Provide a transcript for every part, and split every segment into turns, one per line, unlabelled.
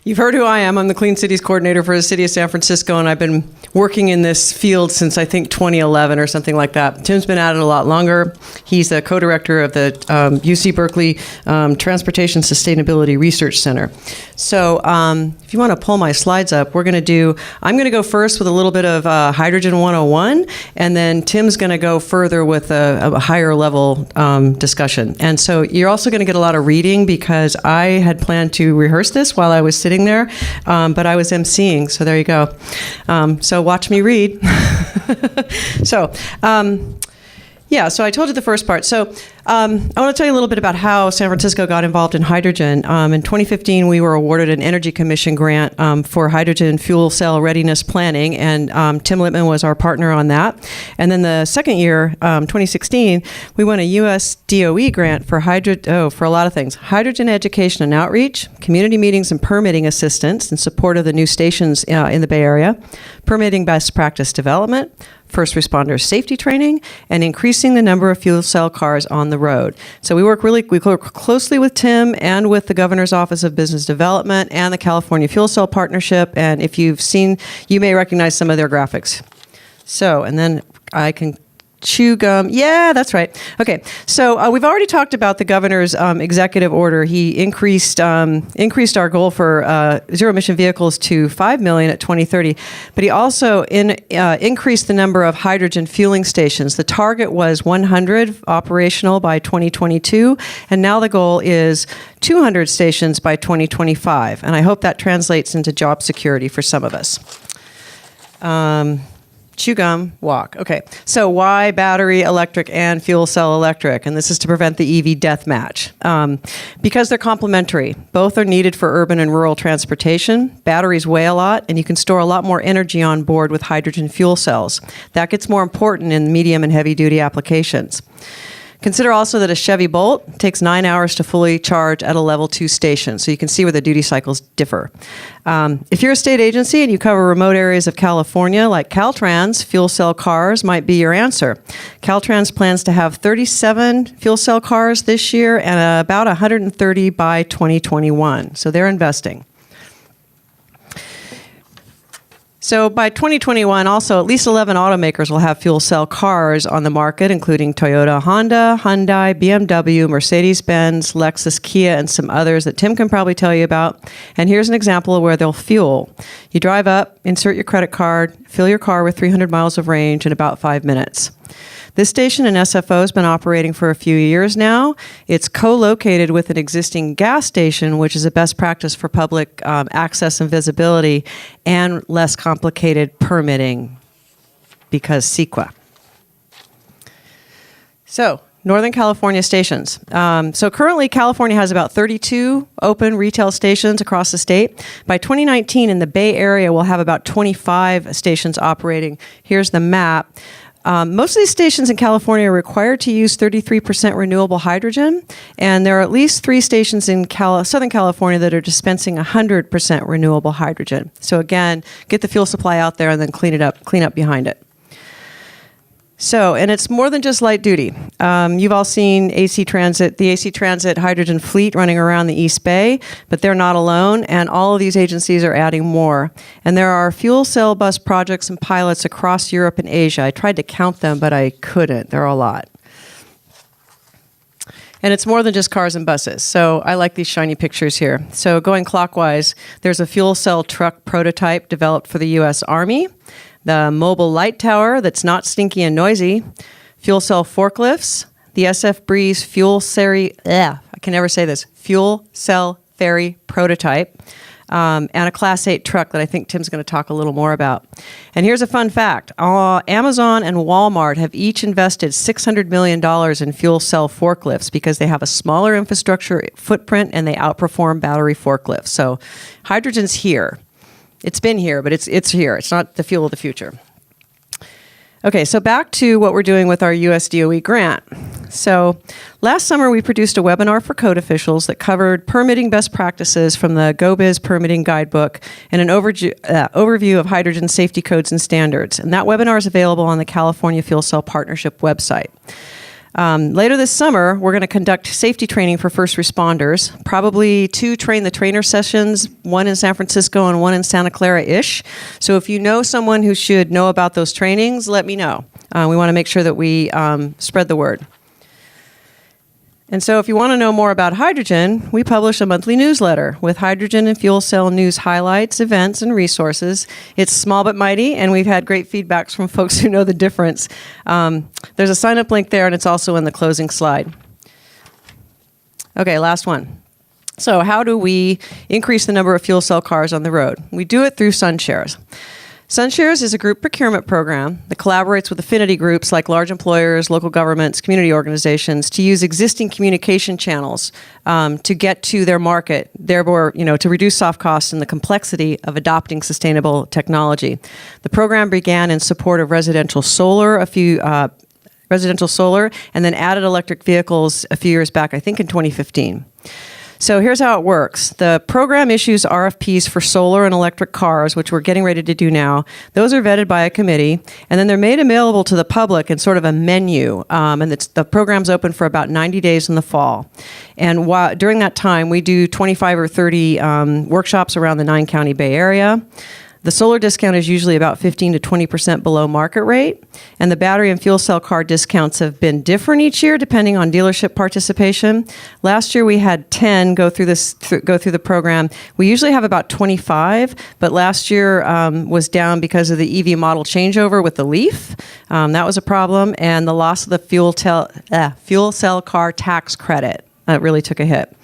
You've heard who I am. I'm the Clean Cities Coordinator for the City of San Francisco, and I've been working in this field since, I think, 2011 or something like that. Tim's been at it a lot longer. He's the co-director of the UC Berkeley Transportation Sustainability Research Center. So if you want to pull my slides up, I'm going to go first with a little bit of Hydrogen 101, and then Tim's going to go further with a higher level discussion. And so you're also going to get a lot of reading because I had planned to rehearse this while I was sitting there, but I was emceeing, so there you go. So watch me read. So I told you the first part. So I want to tell you a little bit about how San Francisco got involved in hydrogen. In 2015, we were awarded an Energy Commission grant for hydrogen fuel cell readiness planning, and Tim Littman was our partner on that. And then the second year, 2016, we won a U.S. DOE grant for a lot of things: hydrogen education and outreach, community meetings and permitting assistance in support of the new stations in the Bay Area, permitting best practice development, first responders safety training, and increasing the number of fuel cell cars on the road. So we work closely with Tim and with the Governor's Office of Business Development and the California Fuel Cell Partnership. And if you've seen, you may recognize some of their graphics. So, and then I can chew gum. Yeah, that's right. Okay, so we've already talked about the governor's executive order. He increased our goal for zero-emission vehicles to 5 million at 2030, but he also increased the number of hydrogen fueling stations. The target was 100 operational by 2022, and now the goal is 200 stations by 2025, and I hope that translates into job security for some of us. Chew gum, walk. Okay, so why battery electric and fuel cell electric? And this is to prevent the EV death match. Because they're complementary. Both are needed for urban and rural transportation. Batteries weigh a lot, and you can store a lot more energy on board with hydrogen fuel cells. That gets more important in medium and heavy duty applications. Consider also that a Chevy Bolt takes 9 hours to fully charge at a level 2 station, so you can see where the duty cycles differ. If you're a state agency and you cover remote areas of California, like Caltrans, fuel cell cars might be your answer. Caltrans plans to have 37 fuel cell cars this year and about 130 by 2021, so they're investing. So by 2021, also, at least 11 automakers will have fuel cell cars on the market, including Toyota, Honda, Hyundai, BMW, Mercedes-Benz, Lexus, Kia, and some others that Tim can probably tell you about. And here's an example of where they'll fuel. You drive up, insert your credit card, fill your car with 300 miles of range in about 5 minutes. This station in SFO has been operating for a few years now. It's co-located with an existing gas station, which is a best practice for public access and visibility and less complicated permitting because CEQA. So, Northern California stations. So currently, California has about 32 open retail stations across the state. By 2019, in the Bay Area, we'll have about 25 stations operating. Here's the map. Most of these stations in California are required to use 33% renewable hydrogen, and there are at least 3 stations in Southern California that are dispensing 100% renewable hydrogen. So again, get the fuel supply out there and then clean up behind it. So, and it's more than just light duty. You've all seen the AC Transit hydrogen fleet running around the East Bay, but they're not alone, and all of these agencies are adding more. And there are fuel cell bus projects and pilots across Europe and Asia. I tried to count them, but I couldn't. There are a lot. And it's more than just cars and buses. So I like these shiny pictures here. So going clockwise, there's a fuel cell truck prototype developed for the U.S. Army. The mobile light tower that's not stinky and noisy, fuel cell forklifts, the SF Breeze fuel cell ferry prototype, and a Class 8 truck that I think Tim's going to talk a little more about. And here's a fun fact. Amazon and Walmart have each invested $600 million in fuel cell forklifts because they have a smaller infrastructure footprint and they outperform battery forklifts. So hydrogen's here. It's been here, but it's here. It's not the fuel of the future. Okay, so back to what we're doing with our US DOE grant. So last summer, we produced a webinar for code officials that covered permitting best practices from the GoBiz Permitting Guidebook and an overview of hydrogen safety codes and standards. And that webinar is available on the California Fuel Cell Partnership website. Later this summer, we're going to conduct safety training for first responders, probably 2 train the trainer sessions, 1 in San Francisco and 1 in Santa Clara-ish. So if you know someone who should know about those trainings, let me know. We want to make sure that we spread the word. And so if you want to know more about hydrogen, we publish a monthly newsletter with hydrogen and fuel cell news highlights, events, and resources. It's small but mighty, and we've had great feedbacks from folks who know the difference. There's a sign-up link there, and it's also in the closing slide. Okay, last one. So how do we increase the number of fuel cell cars on the road? We do it through SunShares. SunShares is a group procurement program that collaborates with affinity groups like large employers, local governments, community organizations to use existing communication channels to get to their market, therefore, to reduce soft costs and the complexity of adopting sustainable technology. The program began in support of residential solar, and then added electric vehicles a few years back, I think in 2015. So here's how it works. The program issues RFPs for solar and electric cars, which we're getting ready to do now. Those are vetted by a committee, and then they're made available to the public in sort of a menu. And the program's open for about 90 days in the fall. And during that time, we do 25 or 30 workshops around the 9-county Bay Area. The solar discount is usually about 15 to 20% below market rate, and the battery and fuel cell car discounts have been different each year depending on dealership participation. Last year we had 10 go through the program. We usually have about 25, but last year was down because of the EV model changeover with the Leaf. That was a problem, and the loss of the fuel cell car tax credit really took a hit.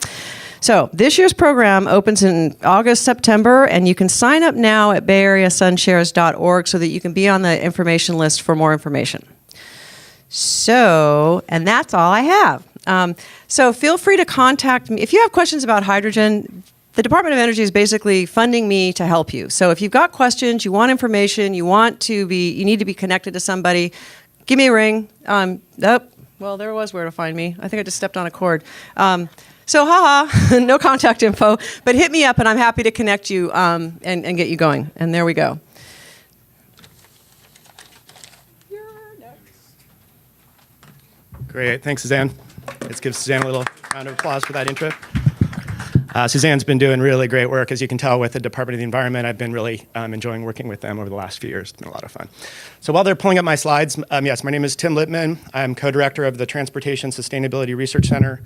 So this year's program opens in August, September, and you can sign up now at bayareasunshares.org so that you can be on the information list for more information. So, and that's all I have. So feel free to contact me. If you have questions about hydrogen, the Department of Energy is basically funding me to help you. So if you've got questions, you want information, you need to be connected to somebody, give me a ring. Well, there was where to find me. I think I just stepped on a cord. So, no contact info, but hit me up and I'm happy to connect you and get you going. And there we go. You're next.
Great. Thanks, Suzanne. Let's give Suzanne a little round of applause for that intro. Suzanne's been doing really great work. As you can tell with the Department of the Environment, I've been really enjoying working with them over the last few years. It's been a lot of fun. So while they're pulling up my slides, yes, my name is Tim Lippman. I'm co-director of the Transportation Sustainability Research Center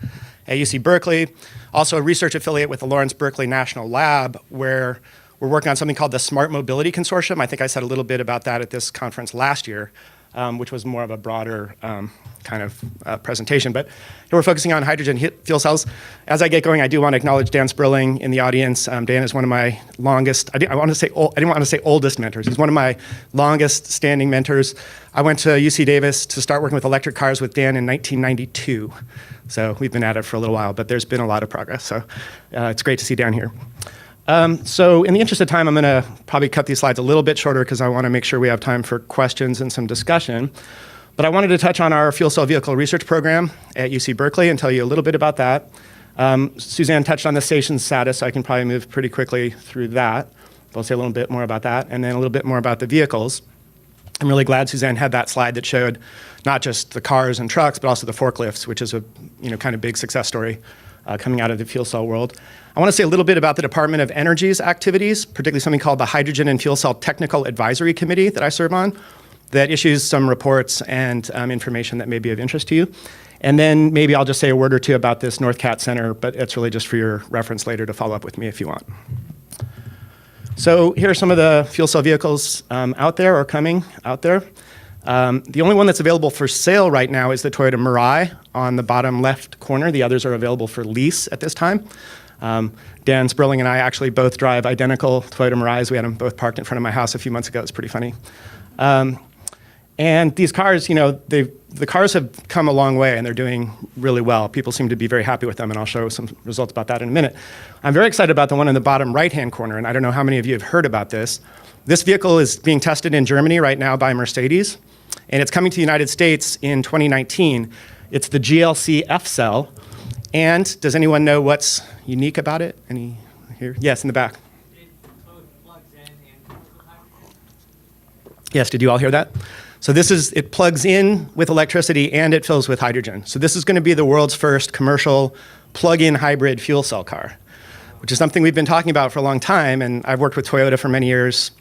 at UC Berkeley, also a research affiliate with the Lawrence Berkeley National Lab, where we're working on something called the Smart Mobility Consortium. I think I said a little bit about that at this conference last year, which was more of a broader presentation. But here we're focusing on hydrogen fuel cells. As I get going, I do want to acknowledge Dan Sperling in the audience. Dan is one of my longest, I didn't want to say oldest mentors. He's one of my longest standing mentors. I went to UC Davis to start working with electric cars with Dan in 1992. So we've been at it for a little while, but there's been a lot of progress. So it's great to see Dan here. So in the interest of time, I'm going to probably cut these slides a little bit shorter because I want to make sure we have time for questions and some discussion. But I wanted to touch on our fuel cell vehicle research program at UC Berkeley and tell you a little bit about that. Suzanne touched on the station status, so I can probably move pretty quickly through that. I'll say a little bit more about that, and then a little bit more about the vehicles. I'm really glad Suzanne had that slide that showed not just the cars and trucks, but also the forklifts, which is a kind of big success story coming out of the fuel cell world. I want to say a little bit about the Department of Energy's activities, particularly something called the Hydrogen and Fuel Cell Technical Advisory Committee that I serve on, that issues some reports and information that may be of interest to you. And then maybe I'll just say a word or two about this North Cat Center, but it's really just for your reference later to follow up with me if you want. So here are some of the fuel cell vehicles out there or coming out there. The only one that's available for sale right now is the Toyota Mirai on the bottom left corner. The others are available for lease at this time. Dan Sperling and I actually both drive identical Toyota Mirais. We had them both parked in front of my house a few months ago. It's pretty funny. And these cars, the cars have come a long way and they're doing really well. People seem to be very happy with them, and I'll show some results about that in a minute. I'm very excited about the one in the bottom right-hand corner, and I don't know how many of you have heard about this. This vehicle is being tested in Germany right now by Mercedes, and it's coming to the United States in 2019. It's the GLC F-Cell, and does anyone know what's unique about it? Any here? Yes, in the back. It both plugs in and. Yes, did you all hear that? So it plugs in with electricity and it fills with hydrogen. So this is going to be the world's first commercial plug-in hybrid fuel cell car, which is something we've been talking about for a long time, and I've worked with Toyota for many years.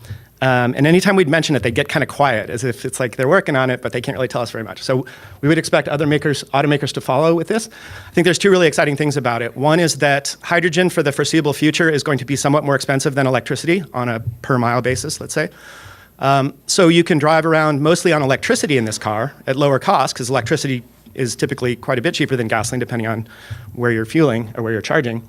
And anytime we'd mention it, they'd get kind of quiet, as if it's like they're working on it, but they can't really tell us very much. So we would expect other automakers to follow with this. I think there's two really exciting things about it. One is that hydrogen for the foreseeable future is going to be somewhat more expensive than electricity on a per mile basis, let's say. So you can drive around mostly on electricity in this car at lower cost, because electricity is typically quite a bit cheaper than gasoline, depending on where you're fueling or where you're charging.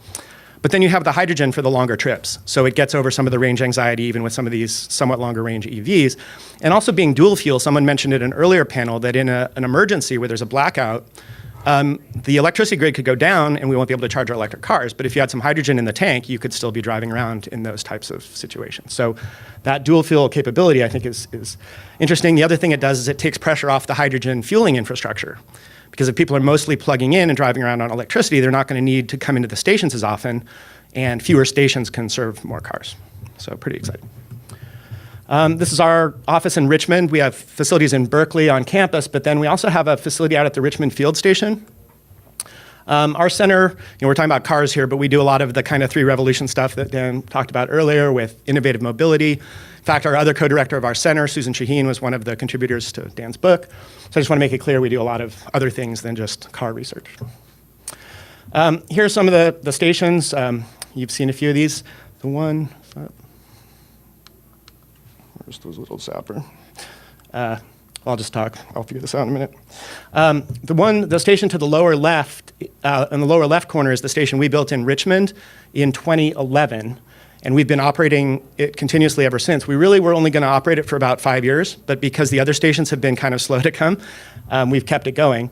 But then you have the hydrogen for the longer trips. So it gets over some of the range anxiety, even with some of these somewhat longer range EVs. And also being dual fuel, someone mentioned in an earlier panel that in an emergency where there's a blackout, the electricity grid could go down and we won't be able to charge our electric cars. But if you had some hydrogen in the tank, you could still be driving around in those types of situations. So that dual fuel capability, I think, is interesting. The other thing it does is it takes pressure off the hydrogen fueling infrastructure. Because if people are mostly plugging in and driving around on electricity, they're not going to need to come into the stations as often, and fewer stations can serve more cars. So pretty exciting. This is our office in Richmond. We have facilities in Berkeley on campus, but then we also have a facility out at the Richmond Field Station. Our center, we're talking about cars here, but we do a lot of the kind of three revolution stuff that Dan talked about earlier with innovative mobility. In fact, our other co-director of our center, Susan Shaheen, was one of the contributors to Dan's book. So I just want to make it clear we do a lot of other things than just car research. Here are some of the stations. You've seen a few of these. The one, where's those little zapper? I'll just talk. I'll figure this out in a minute. The station to the lower left, in the lower left corner is the station we built in Richmond in 2011. And we've been operating it continuously ever since. We really were only going to operate it for about 5 years, but because the other stations have been kind of slow to come, we've kept it going.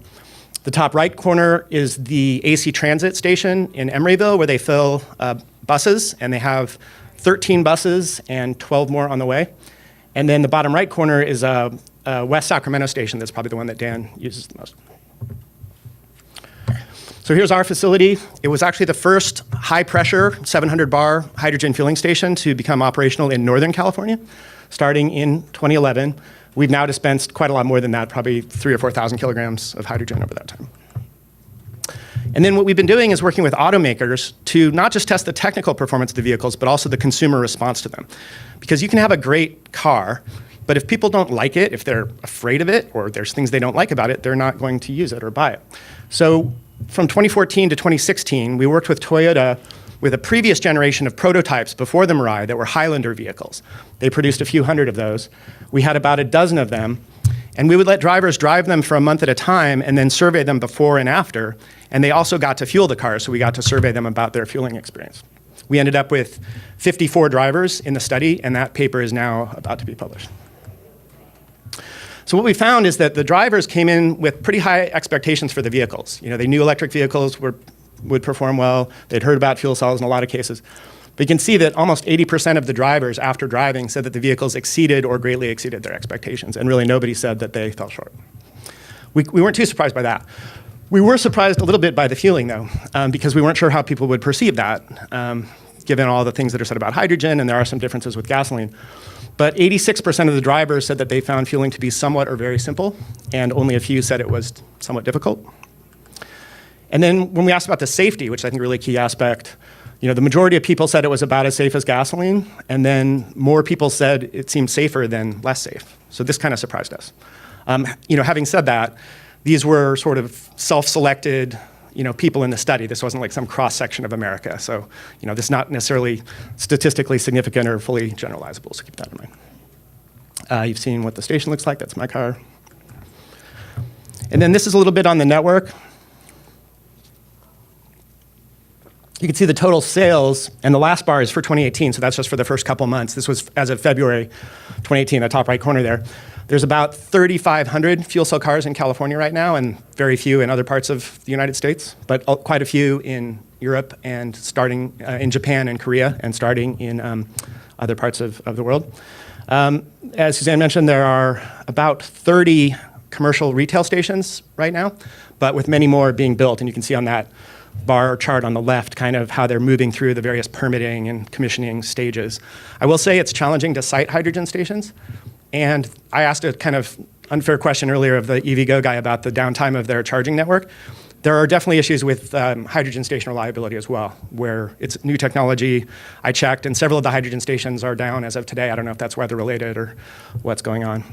The top right corner is the AC Transit station in Emeryville, where they fill buses, and they have 13 buses and 12 more on the way. And then the bottom right corner is a West Sacramento station. That's probably the one that Dan uses the most. So here's our facility. It was actually the first high-pressure 700-bar hydrogen fueling station to become operational in Northern California, starting in 2011. We've now dispensed quite a lot more than that, probably 3,000 or 4,000 kilograms of hydrogen over that time. And then what we've been doing is working with automakers to not just test the technical performance of the vehicles, but also the consumer response to them. Because you can have a great car, but if people don't like it, if they're afraid of it, or there's things they don't like about it, they're not going to use it or buy it. So from 2014 to 2016, we worked with Toyota with a previous generation of prototypes before the Mirai that were Highlander vehicles. They produced a few hundred of those. We had about a dozen of them, and we would let drivers drive them for a month at a time and then survey them before and after. And they also got to fuel the cars, so we got to survey them about their fueling experience. We ended up with 54 drivers in the study, and that paper is now about to be published. So what we found is that the drivers came in with pretty high expectations for the vehicles. They knew electric vehicles would perform well. They'd heard about fuel cells in a lot of cases. But you can see that almost 80% of the drivers after driving said that the vehicles exceeded or greatly exceeded their expectations, and really nobody said that they fell short. We weren't too surprised by that. We were surprised a little bit by the fueling, though, because we weren't sure how people would perceive that, given all the things that are said about hydrogen, and there are some differences with gasoline. But 86% of the drivers said that they found fueling to be somewhat or very simple, and only a few said it was somewhat difficult. And then when we asked about the safety, which I think is a really key aspect, the majority of people said it was about as safe as gasoline, and then more people said it seemed safer than less safe. So this kind of surprised us. Having said that, these were sort of self-selected people in the study. This wasn't like some cross-section of America. So, this is not necessarily statistically significant or fully generalizable, so keep that in mind. You've seen what the station looks like. That's my car. And then this is a little bit on the network. You can see the total sales, and the last bar is for 2018, so that's just for the first couple months. This was as of February 2018, the top right corner there. There's about 3,500 fuel cell cars in California right now, and very few in other parts of the United States, but quite a few in Europe and starting in Japan and Korea and starting in other parts of the world. As Suzanne mentioned, there are about 30 commercial retail stations right now, but with many more being built, and you can see on that bar chart on the left kind of how they're moving through the various permitting and commissioning stages. I will say it's challenging to site hydrogen stations. And I asked a kind of unfair question earlier of the EVgo guy about the downtime of their charging network. There are definitely issues with hydrogen station reliability as well, where it's new technology. I checked, and several of the hydrogen stations are down as of today. I don't know if that's weather related or what's going on.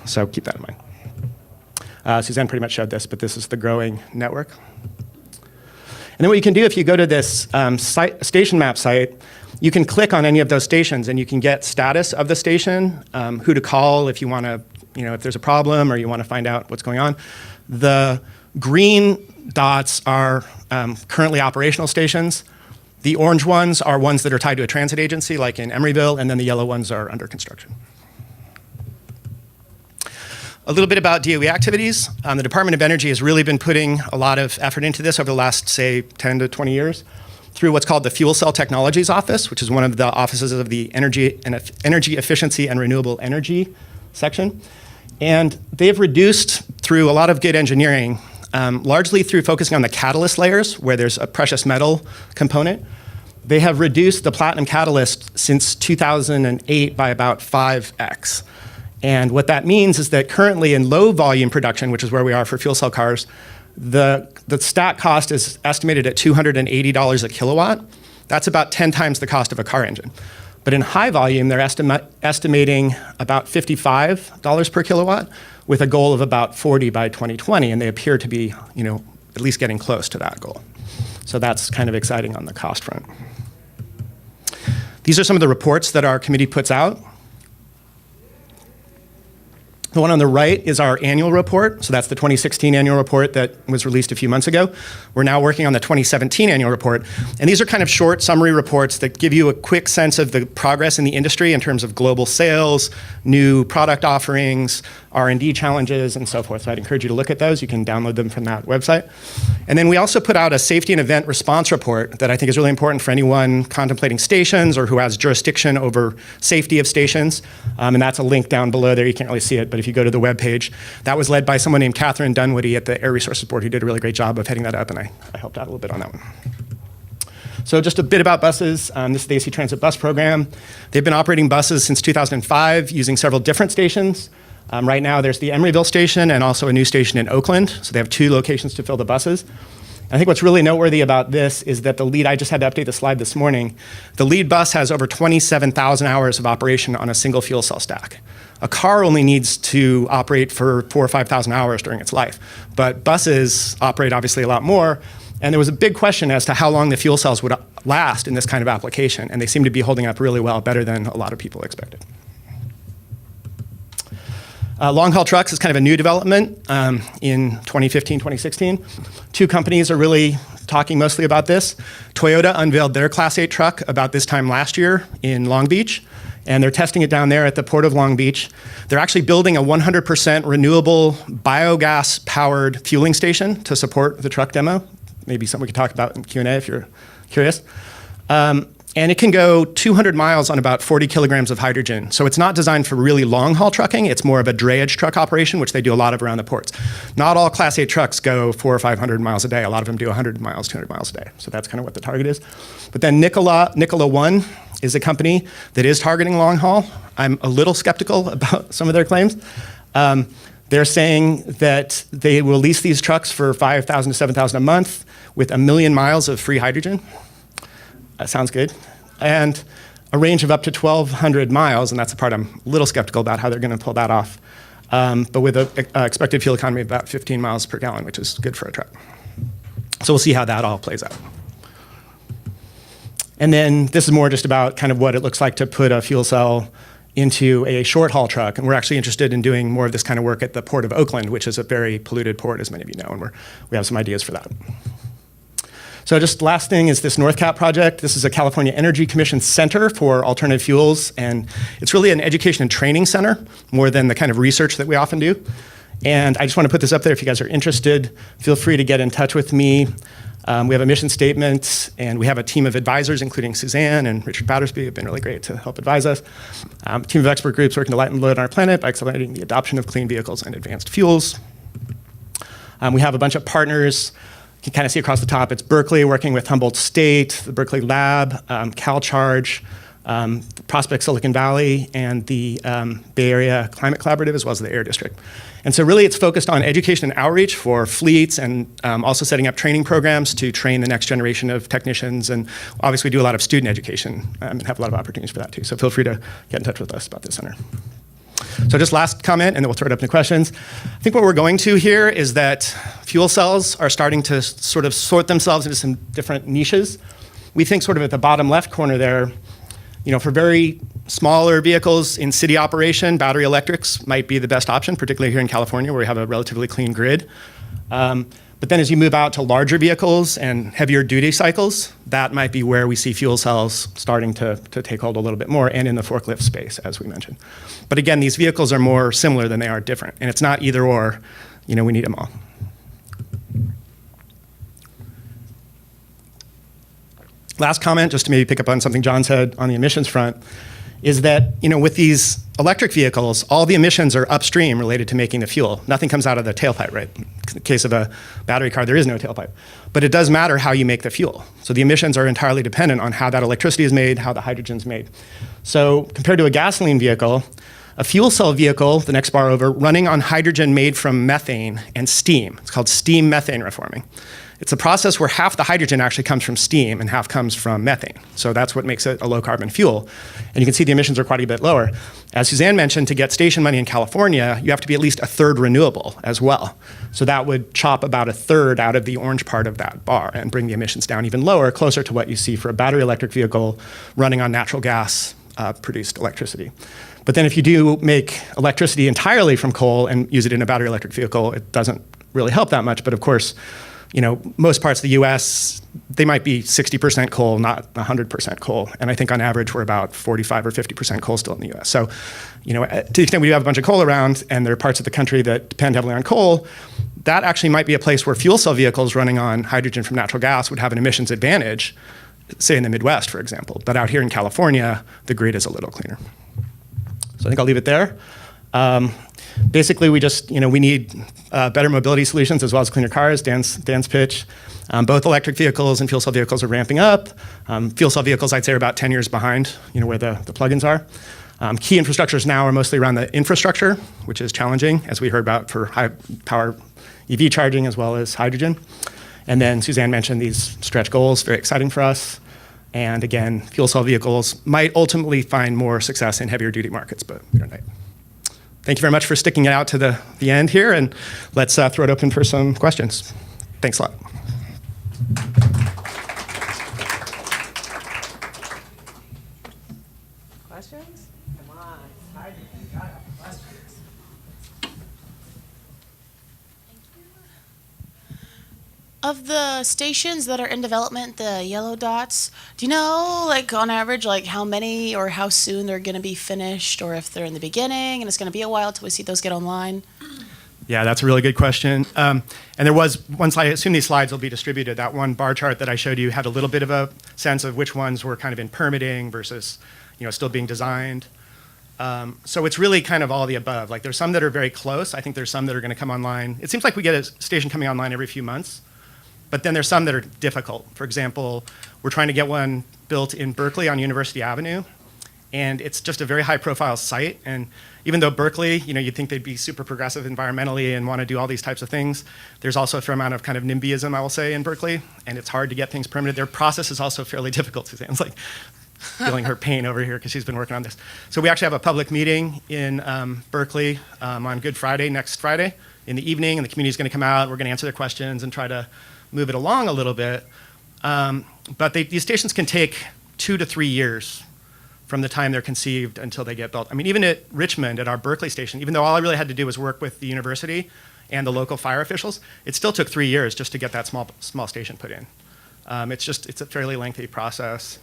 So keep that in mind. Suzanne pretty much showed this, but this is the growing network. And then what you can do if you go to this station map site, you can click on any of those stations and you can get status of the station, who to call if you want to, if there's a problem or you want to find out what's going on. The green dots are currently operational stations. The orange ones are ones that are tied to a transit agency, like in Emeryville, and then the yellow ones are under construction. A little bit about DOE activities. The Department of Energy has really been putting a lot of effort into this over the last, say, 10 to 20 years through what's called the Fuel Cell Technologies Office, which is one of the offices of the Energy Efficiency and Renewable Energy section. And they've reduced, through a lot of good engineering, largely through focusing on the catalyst layers, where there's a precious metal component. They have reduced the platinum catalyst since 2008 by about 5x. And what that means is that currently in low volume production, which is where we are for fuel cell cars, the stack cost is estimated at $280 a kilowatt. That's about 10 times the cost of a car engine. But in high volume, they're estimating about $55 per kilowatt with a goal of about 40 by 2020, and they appear to be, at least getting close to that goal. So that's kind of exciting on the cost front. These are some of the reports that our committee puts out. The one on the right is our annual report. So that's the 2016 annual report that was released a few months ago. We're now working on the 2017 annual report. And these are kind of short summary reports that give you a quick sense of the progress in the industry in terms of global sales, new product offerings, R&D challenges, and so forth. So I'd encourage you to look at those. You can download them from that website. And then we also put out a safety and event response report that I think is really important for anyone contemplating stations or who has jurisdiction over safety of stations. And that's a link down below there. You can't really see it, but if you go to the webpage, that was led by someone named Catherine Dunwoody at the Air Resources Board, who did a really great job of heading that up, and I helped out a little bit on that one. So just a bit about buses. This is the AC Transit bus program. They've been operating buses since 2005 using several different stations. Right now there's the Emeryville station and also a new station in Oakland. So they have 2 locations to fill the buses. I think what's really noteworthy about this is that I just had to update the slide this morning. The lead bus has over 27,000 hours of operation on a single fuel cell stack. A car only needs to operate for 4,000 or 5,000 hours during its life. But buses operate obviously a lot more. And there was a big question as to how long the fuel cells would last in this kind of application. And they seem to be holding up really well, better than a lot of people expected. Long-haul trucks is kind of a new development in 2015, 2016. 2 companies are really talking mostly about this. Toyota unveiled their Class 8 truck about this time last year in Long Beach, and they're testing it down there at the Port of Long Beach. They're actually building a 100% renewable biogas-powered fueling station to support the truck demo. Maybe something we could talk about in Q&A if you're curious. And it can go 200 miles on about 40 kilograms of hydrogen. So it's not designed for really long-haul trucking. It's more of a drayage truck operation, which they do a lot of around the ports. Not all Class 8 trucks go 400 or 500 miles a day. A lot of them do 100 miles, 200 miles a day. So that's kind of what the target is. But then Nikola One is a company that is targeting long-haul. I'm a little skeptical about some of their claims. They're saying that they will lease these trucks for $5,000 to $7,000 a month with 1 million miles of free hydrogen. That sounds good. And a range of up to 1,200 miles, and that's the part I'm a little skeptical about how they're going to pull that off. But with an expected fuel economy of about 15 miles per gallon, which is good for a truck. So we'll see how that all plays out. And then this is more just about kind of what it looks like to put a fuel cell into a short haul truck. And we're actually interested in doing more of this kind of work at the Port of Oakland, which is a very polluted port, as many of you know, and we have some ideas for that. So just last thing is this NorthCap project. This is a California Energy Commission Center for Alternative Fuels, and it's really an education and training center more than the kind of research that we often do. And I just want to put this up there. If you guys are interested, feel free to get in touch with me. We have a mission statement, and we have a team of advisors, including Suzanne and Richard Battersby, who've been really great to help advise us. A team of expert groups working to lighten the load on our planet by accelerating the adoption of clean vehicles and advanced fuels. We have a bunch of partners. You can kind of see across the top, it's Berkeley working with Humboldt State, the Berkeley Lab, CalCharge, Prospect Silicon Valley and the Bay Area Climate Collaborative, as well as the Air District. And so really it's focused on education and outreach for fleets and also setting up training programs to train the next generation of technicians. And obviously we do a lot of student education and have a lot of opportunities for that too. So feel free to get in touch with us about this center. So just last comment, and then we'll throw it up to questions. I think what we're going to here is that fuel cells are starting to sort of sort themselves into some different niches. We think sort of at the bottom left corner there, for very smaller vehicles in city operation, battery electrics might be the best option, particularly here in California where we have a relatively clean grid. But then as you move out to larger vehicles and heavier duty cycles, that might be where we see fuel cells starting to take hold a little bit more, and in the forklift space, as we mentioned. But again, these vehicles are more similar than they are different, and it's not either or, we need them all. Last comment, just to maybe pick up on something John said on the emissions front, is that with these electric vehicles, all the emissions are upstream related to making the fuel. Nothing comes out of the tailpipe, right? In the case of a battery car, there is no tailpipe. But it does matter how you make the fuel. So the emissions are entirely dependent on how that electricity is made, how the hydrogen's made. So compared to a gasoline vehicle, a fuel cell vehicle, the next bar over, running on hydrogen made from methane and steam. It's called steam methane reforming. It's a process where half the hydrogen actually comes from steam and half comes from methane. So that's what makes it a low carbon fuel. And you can see the emissions are quite a bit lower. As Suzanne mentioned, to get station money in California, you have to be at least a third renewable as well. So that would chop about a third out of the orange part of that bar and bring the emissions down even lower, closer to what you see for a battery electric vehicle running on natural gas produced electricity. But then if you do make electricity entirely from coal and use it in a battery electric vehicle, it doesn't really help that much. But of course, most parts of the US, they might be 60% coal, not 100% coal. And I think on average, we're about 45 or 50% coal still in the US. So, to the extent we do have a bunch of coal around and there are parts of the country that depend heavily on coal, that actually might be a place where fuel cell vehicles running on hydrogen from natural gas would have an emissions advantage, say in the Midwest, for example. But out here in California, the grid is a little cleaner. So I think I'll leave it there. Basically, we just, we need better mobility solutions as well as cleaner cars, Dan's pitch. Both electric vehicles and fuel cell vehicles are ramping up. Fuel cell vehicles, I'd say, are about 10 years behind, where the plugins are. Key infrastructures now are mostly around the infrastructure, which is challenging, as we heard about for high power EV charging as well as hydrogen. And then Suzanne mentioned these stretch goals, very exciting for us. And again, fuel cell vehicles might ultimately find more success in heavier duty markets, but we don't know. Thank you very much for sticking it out to the end here, and let's throw it open for some questions. Thanks a lot.
Questions? Come on, it's hard to got questions.
Of the stations that are in development, the yellow dots, do you know, on average, how many or how soon they're going to be finished, or if they're in the beginning and it's going to be a while till we see those get online?
Yeah, that's a really good question. And there was one slide, I assume these slides will be distributed. That one bar chart that I showed you had a little bit of a sense of which ones were kind of in permitting versus, still being designed. So it's really kind of all the above. There's some that are very close. I think there's some that are going to come online. It seems like we get a station coming online every few months. But then there's some that are difficult. For example, we're trying to get one built in Berkeley on University Avenue, and it's just a very high-profile site. And even though Berkeley, you'd think they'd be super progressive environmentally and want to do all these types of things, there's also a fair amount of kind of NIMBYism, I will say, in Berkeley, and it's hard to get things permitted. Their process is also fairly difficult. Suzanne's feeling her pain over here because she's been working on this. So we actually have a public meeting in Berkeley on Good Friday, next Friday, in the evening, and the community's going to come out. We're going to answer their questions and try to move it along a little bit. But these stations can take 2 to 3 years from the time they're conceived until they get built. I mean, even at Richmond, at our Berkeley station, even though all I really had to do was work with the university and the local fire officials, it still took 3 years just to get that small station put in. It's a fairly lengthy process.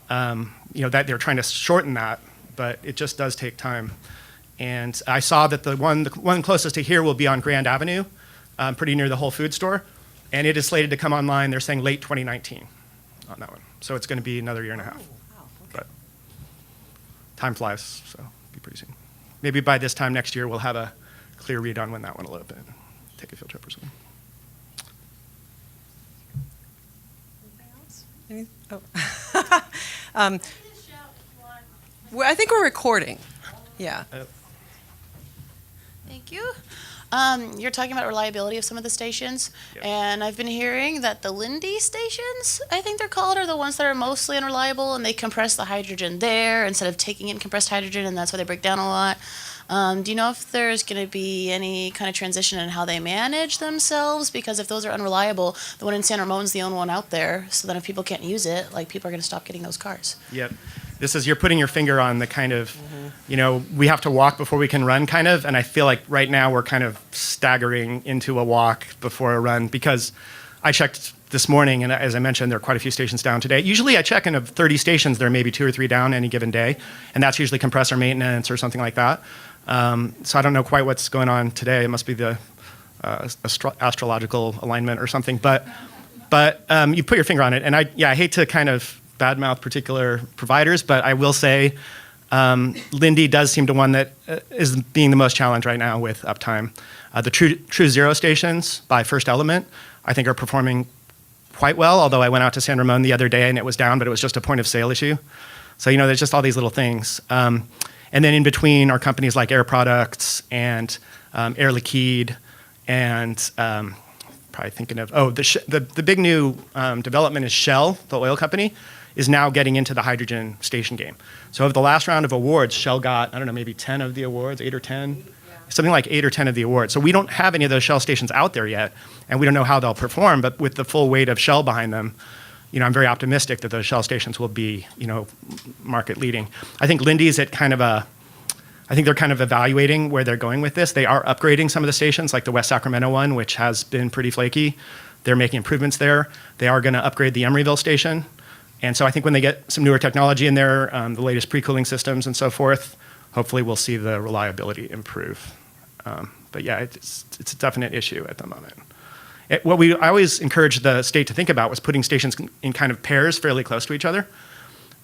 That they're trying to shorten that, but it just does take time. And I saw that the one closest to here will be on Grand Avenue, pretty near the Whole Foods store. And it is slated to come online, they're saying late 2019 on that one. So it's going to be another year and a half.
Wow, okay.
But time flies, so it'll be pretty soon. Maybe by this time next year, we'll have a clear read on when that one will open. Take a field trip or something.
Anything else? I think we're recording. Yeah.
Thank you. You're talking about reliability of some of the stations,
Yep.
and I've been hearing that the Lindy stations, I think they're called, are the ones that are mostly unreliable, and they compress the hydrogen there instead of taking in compressed hydrogen, and that's why they break down a lot. Do you know if there's going to be any kind of transition in how they manage themselves? Because if those are unreliable, the one in San Ramon's the only one out there, so then if people can't use it, like, people are going to stop getting those cars.
Yep. You're putting your finger on the kind of, we have to walk before we can run kind of, and I feel like right now we're kind of staggering into a walk before a run because I checked this morning, and as I mentioned, there are quite a few stations down today. Usually I check in of 30 stations, there are maybe 2 or 3 down any given day, and that's usually compressor maintenance or something like that. So I don't know quite what's going on today. It must be the astrological alignment or something, but you put your finger on it, and I hate to kind of badmouth particular providers, but I will say Lindy does seem to one that is being the most challenged right now with uptime. The True Zero stations by First Element, I think, are performing quite well, although I went out to San Ramon the other day and it was down, but it was just a point of sale issue. So, there's just all these little things. And then in between are companies like Air Products and Air Liquide and probably thinking of, the big new development is Shell, the oil company, is now getting into the hydrogen station game. So of the last round of awards, Shell got, I don't know, maybe 10 of the awards, 8 or 10, something like 8 or 10 of the awards. So we don't have any of those Shell stations out there yet, and we don't know how they'll perform, but with the full weight of Shell behind them, I'm very optimistic that those Shell stations will be, market leading. I think Lindy's at I think they're kind of evaluating where they're going with this. They are upgrading some of the stations, like the West Sacramento one, which has been pretty flaky. They're making improvements there. They are going to upgrade the Emeryville station. And so I think when they get some newer technology in there, the latest pre-cooling systems and so forth, hopefully we'll see the reliability improve. But yeah, it's a definite issue at the moment. I always encouraged the state to think about was putting stations in kind of pairs fairly close to each other,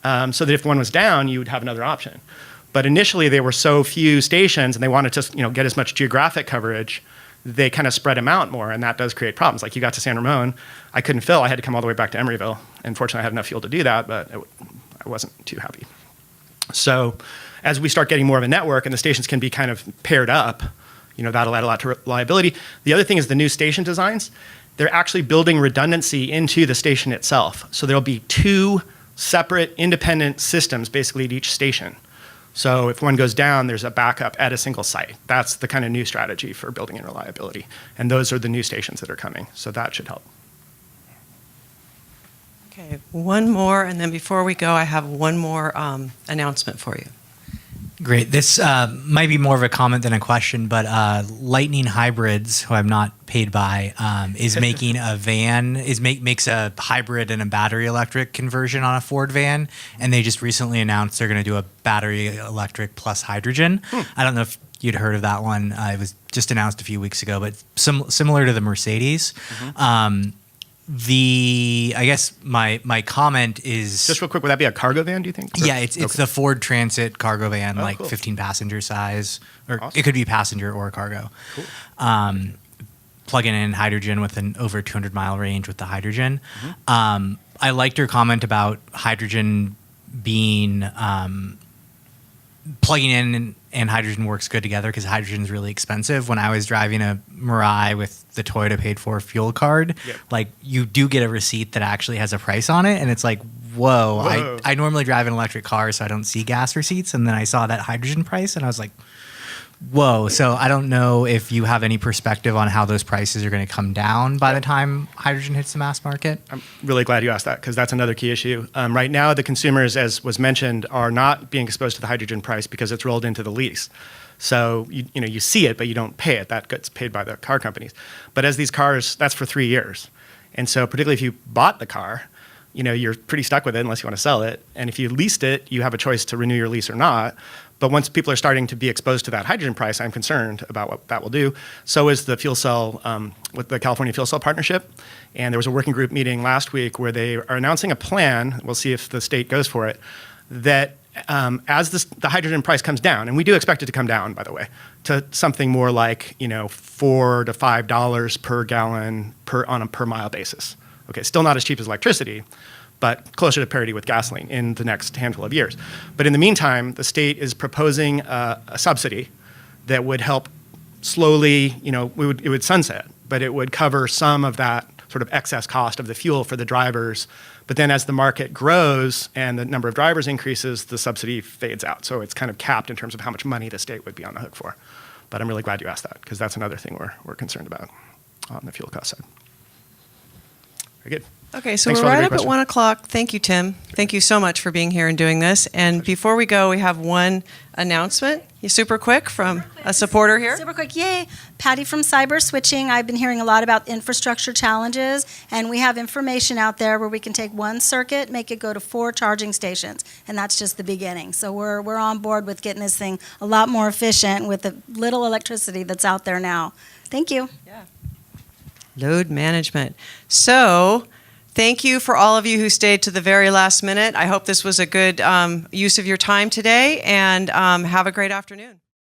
so that if one was down, you would have another option. But initially, there were so few stations, and they wanted to get as much geographic coverage, they kind of spread them out more, and that does create problems. Like you got to San Ramon, I couldn't fill, I had to come all the way back to Emeryville. And fortunately, I had enough fuel to do that, but I wasn't too happy. So as we start getting more of a network and the stations can be kind of paired up, that'll add a lot to reliability. The other thing is the new station designs. They're actually building redundancy into the station itself. So there'll be 2 separate independent systems basically at each station. So if one goes down, there's a backup at a single site. That's the kind of new strategy for building in reliability. And those are the new stations that are coming. So that should help.
Okay, one more, and then before we go, I have one more announcement for you.
Great. This might be more of a comment than a question, but Lightning Hybrids, who I'm not paid by, is making a van, makes a hybrid and a battery electric conversion on a Ford van, and they just recently announced they're going to do a battery electric plus hydrogen. I don't know if you'd heard of that one. It was just announced a few weeks ago, but similar to the Mercedes. I guess my comment is
Just real quick, would that be a cargo van, do you think?
yeah, it's the Ford Transit cargo van,
Oh,
like
cool.
15 passenger size, or
Awesome.
it could be passenger or cargo.
Cool.
Plugging in hydrogen with an over 200 mile range with the hydrogen. I liked your comment about hydrogen being plugging in and hydrogen works good together because hydrogen is really expensive. When I was driving a Mirai with the Toyota paid for fuel card,
Yep.
like you do get a receipt that actually has a price on it. And it's like, whoa. I normally drive an electric car, so I don't see gas receipts. And then I saw that hydrogen price and I was like, whoa. So I don't know if you have any perspective on how those prices are going to come down by the time hydrogen hits the mass market.
I'm really glad you asked that because that's another key issue. Right now, the consumers, as was mentioned, are not being exposed to the hydrogen price because it's rolled into the lease. So you see it, but you don't pay it. That gets paid by the car companies. But as these cars, that's for 3 years. And so particularly if you bought the car, you're pretty stuck with it unless you want to sell it. And if you leased it, you have a choice to renew your lease or not. But once people are starting to be exposed to that hydrogen price, I'm concerned about what that will do. So is the fuel cell, with the California Fuel Cell Partnership. And there was a working group meeting last week where they are announcing a plan, we'll see if the state goes for it, that as the hydrogen price comes down, and we do expect it to come down, by the way, to something more like $4 to $5 per gallon on a per mile basis. Okay, still not as cheap as electricity, but closer to parity with gasoline in the next handful of years. But in the meantime, the state is proposing a subsidy that would help slowly, it would sunset, but it would cover some of that sort of excess cost of the fuel for the drivers. But then as the market grows and the number of drivers increases, the subsidy fades out. So it's kind of capped in terms of how much money the state would be on the hook for. But I'm really glad you asked that, because that's another thing we're concerned about on the fuel cost side. Very good.
Okay, so
Thanks
we're
for all the
right
great
up at
questions.
1 o'clock. Thank you, Tim. Thank you so much for being here and doing this. And before we go, we have one announcement. Super quick from a supporter here.
Super quick, yay. Patty from Cyber Switching. I've been hearing a lot about infrastructure challenges, and we have information out there where we can take one circuit, make it go to 4 charging stations, and that's just the beginning. So we're on board with getting this thing a lot more efficient with the little electricity that's out there now. Thank you.
Load management. So thank you for all of you who stayed to the very last minute. I hope this was a good use of your time today, and have a great afternoon.